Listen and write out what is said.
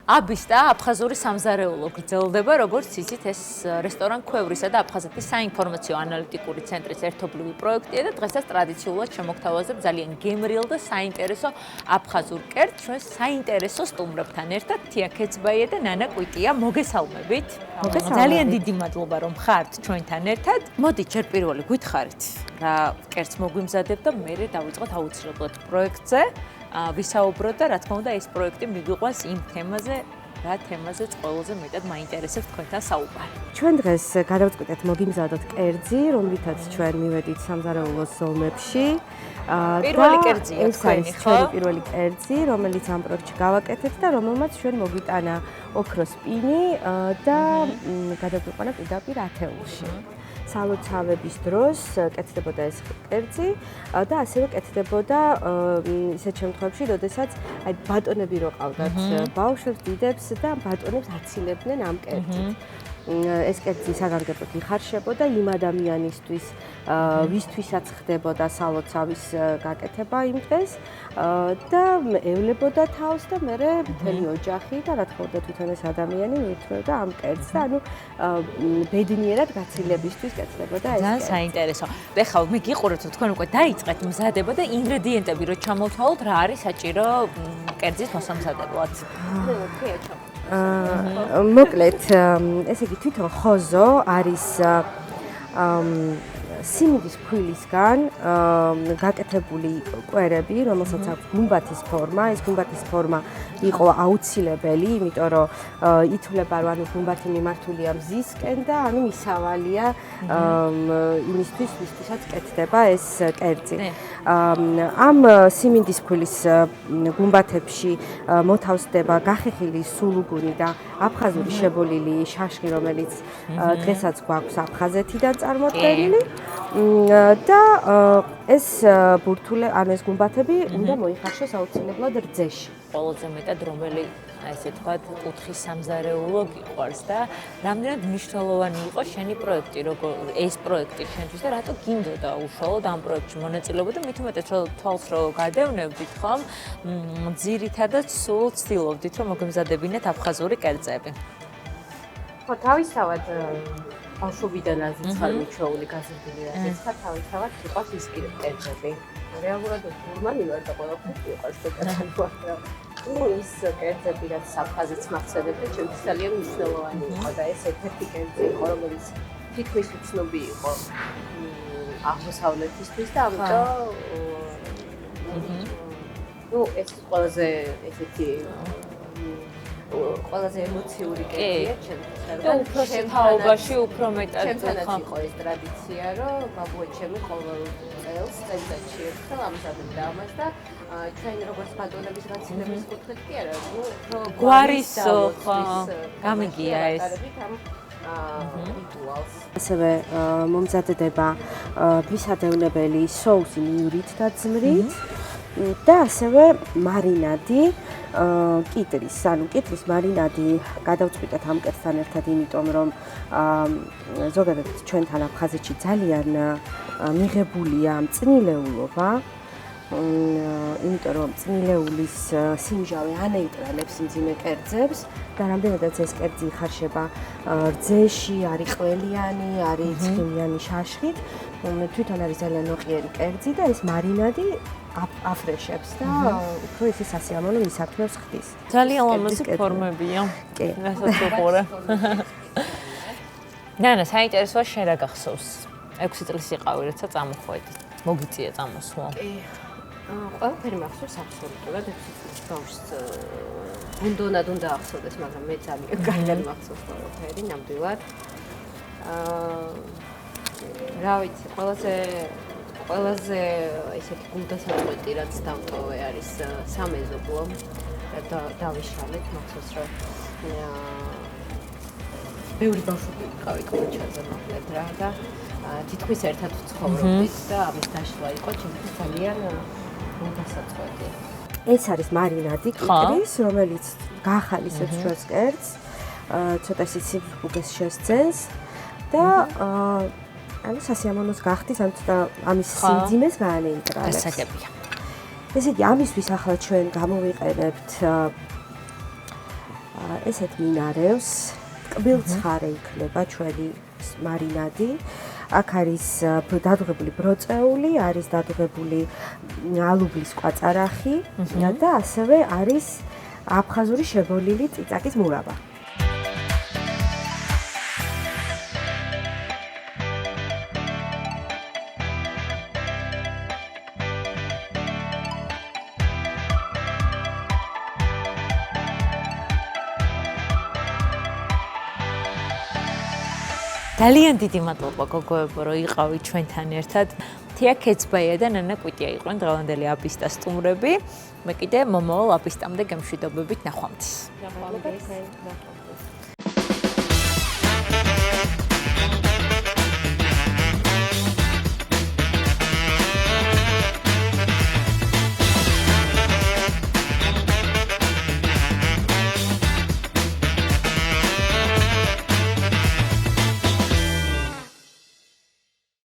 აბის და აფხაზური სამზარეულო გრძელდება, როგორც იცით, ეს რესტორან ქვევრისა და აფხაზეთის საინფორმაციო ანალიტიკური ცენტრის ერთობლივი პროექტია და დღესაც ტრადიციულად შემოგთავაზებ ძალიან გემრიელ და საინტერესო აფხაზურ კერძს ჩვენ საინტერესო სტუმრებთან ერთად თია ქეცბაია და ნანა კვიტია. მოგესალმებით. ძალიან დიდი მადლობა რომ ხართ ჩვენთან ერთად. მოდით ჯერ პირველი გითხარით რა კერძს მოგვიმზადებ და მერე დავიწყოთ აუცილებლად პროექტზე. ვისაუბროთ და რა თქმა უნდა ეს პროექტი მიგვიყვანს იმ თემაზე, რა თემაზეც ყველაზე მეტად მაინტერესებს თქვენთან საუბარი. ჩვენ დღეს გადავწყვიტეთ მოგიმზადოთ კერძი, რომლითაც ჩვენ მივედით სამზარეულოს ზომებში. პირველი კერძია თქვენი, ხო? ჩვენი პირველი კერძი, რომელიც ამ პროექტში გავაკეთეთ და რომელმაც ჩვენ მოგვიტანა ოქროს პინი და გადაგვიყვანა პირდაპირ ათეულში. სალოცავების დროს კეთდებოდა ეს კერძი და ასევე კეთდებოდა ისეთ შემთხვევებში, როდესაც აი ბატონები რო ყავდათ ბავშვებს, დიდებს და ბატონებს აცილებდნენ ამ კერძით. ეს კერძი საგანგებოდ იხარშებოდა იმ ადამიანისთვის, ვისთვისაც ხდებოდა სალოცავის გაკეთება იმ დღეს და ევლებოდა თავს და მერე მთელი ოჯახი და რა თქმა უნდა თვითონ ეს ადამიანი მიირთმევდა ამ კერძს და ანუ ბედნიერად გაცილებისთვის კეთდებოდა ეს. ძალიან საინტერესო. ეხლა მე გიყურებთ რომ თქვენ უკვე დაიწყეთ მზადება და ინგრედიენტები რო ჩამოვთვალოთ, რა არის საჭირო კერძის მოსამზადებლად? მოკლედ, ესე იგი თვითონ ხოზო არის სიმინდის ფქვილისგან გაკეთებული კვერები, რომელსაც აქვს გუმბათის ფორმა. ეს გუმბათის ფორმა იყო აუცილებელი, იმიტომ რომ ითვლება რომ ანუ გუმბათი მიმართულია მზისკენ და ანუ მისავალია იმისთვის, ვისთვისაც კეთდება ეს კერძი. ამ სიმინდის ფქვილის გუმბათებში მოთავსდება გახეხილი სულუგუნი და აფხაზური შებოლილი შაშხი, რომელიც დღესაც გვაქვს აფხაზეთიდან წარმოდგენილი. და ეს ბურთულე, ანუ ეს გუმბათები უნდა მოიხარშოს აუცილებლად რძეში. ყველაზე მეტად რომელი, ესე თქვათ, კუთხის სამზარეულო გიყვარს და რამდენად მნიშვნელოვანი იყო შენი პროექტი, ეს პროექტი შენთვის და რატო გინდოდა უშუალოდ ამ პროექტში მონაწილეობა და მით უმეტეს რომ თვალს რო გადევნებდით ხომ, ძირითადად სულ ცდილობდით რომ მოგემზადებინეთ აფხაზური კერძები. ხო, თავისთავად ბავშვობიდანაც ხარ მიჩვეული გაზრდილი რაღაც და თავისთავად სიყვარს ისკირებ კერძები. რეალურად გურმანი ვარ და ყველაფერს ვიყვარს და გადავარ. ის კერძები რაც აფხაზეთს მახსენებდა, ჩემთვის ძალიან მნიშვნელოვანი იყო და ეს ერთ-ერთი კერძი იყო, რომელიც თითქმის უცნობი იყო აღმოსავლეთისთვის და ამიტომ ეს ყველაზე ესეთი ყველაზე ემოციური კერძია ჩემთვის. და უფრო თაობაში უფრო მეტად ჩემთანაც იყო ეს ტრადიცია, რომ ბაბუეჩემი ყოველ წელს წელიწადში ერთხელ ამზადებდა ამას და ჩვენ როგორც ბატონების გაცილების კუთხით კი არა, გვარის ხო გამიგია ეს. ასევე მომზადდება ფისადევნებელი სოუსი მიურით და ძმრით და ასევე მარინადი კიტრის, ანუ კიტრის მარინადი გადავწყვიტეთ ამ კერძთან ერთად, იმიტომ რომ ზოგადად ჩვენთან აფხაზეთში ძალიან მიღებულია მწნილეულობა, იმიტომ რომ წნილეულის სიმჟავე ანეიტრალებს მძიმე კერძებს და რამდენადაც ეს კერძი იხარშება რძეში, არის ყველიანი, არის ცხიმიანი შაშხით, თვითონ არის ძალიან ნოყიერი კერძი და ეს მარინადი აფრეშებს და უფრო ისე სასიამოვნო მისათმევს ხდის. ძალიან ლამაზი ფორმებია. კი. რასაც უყურე. ნანა, საინტერესოა შენ რა გახსოვს? 6 წლის იყავი, როცა წამოხვედით. მოგიწია წამოსვლა. კი. ყველაფერი მახსოვს აბსოლუტურად 6 წლის ბავშვს ბუნდონად უნდა ახსოვდეს, მაგრამ მე ძალიან კარგად მახსოვს ყველაფერი, ნამდვილად. რა ვიცი, ყველაზე ესეთი გულდასაწყვეტი რაც დავტოვე არის სამეზობლო და დავიშალეთ, მახსოვს რომ ბევრი ბავშვები ყავი კოჩაზე მოკლედ რა და თითქმის ერთად ვცხოვრობდით და ამის დაშლა იყო ჩემთვის ძალიან გულდასაწყვეტი. ეს არის მარინადი კიტრის, რომელიც გაახალისებს ჩვენს კერძს, ცოტა სიცივუგეს შესძენს და ანუ სასიამოვნოს გახდის, ანუ ცოტა ამის სიმძიმეს გაანეიტრალებს. გასაგებია. ესე იგი, ამისთვის ახლა ჩვენ გამოვიყენებთ ესეთ მინარევს კბილცხარე იქნება ჩვენი მარინადი. აქ არის დადუღებული ბროწეული, არის დადუღებული ალუბლის კვაწარახი და ასევე არის აფხაზური შებოლილი წიწაკის მურავა. ძალიან დიდი მადლობა გოგოებო, რომ იყავით ჩვენთან ერთად. თია ქეცბაია და ნანა კვიტია იყვნენ დღევანდელი აბისტა სტუმრები. მე კიდე მომავალ აბისტამდე გემშვიდობებით ნახვამდის. ნახვამდის.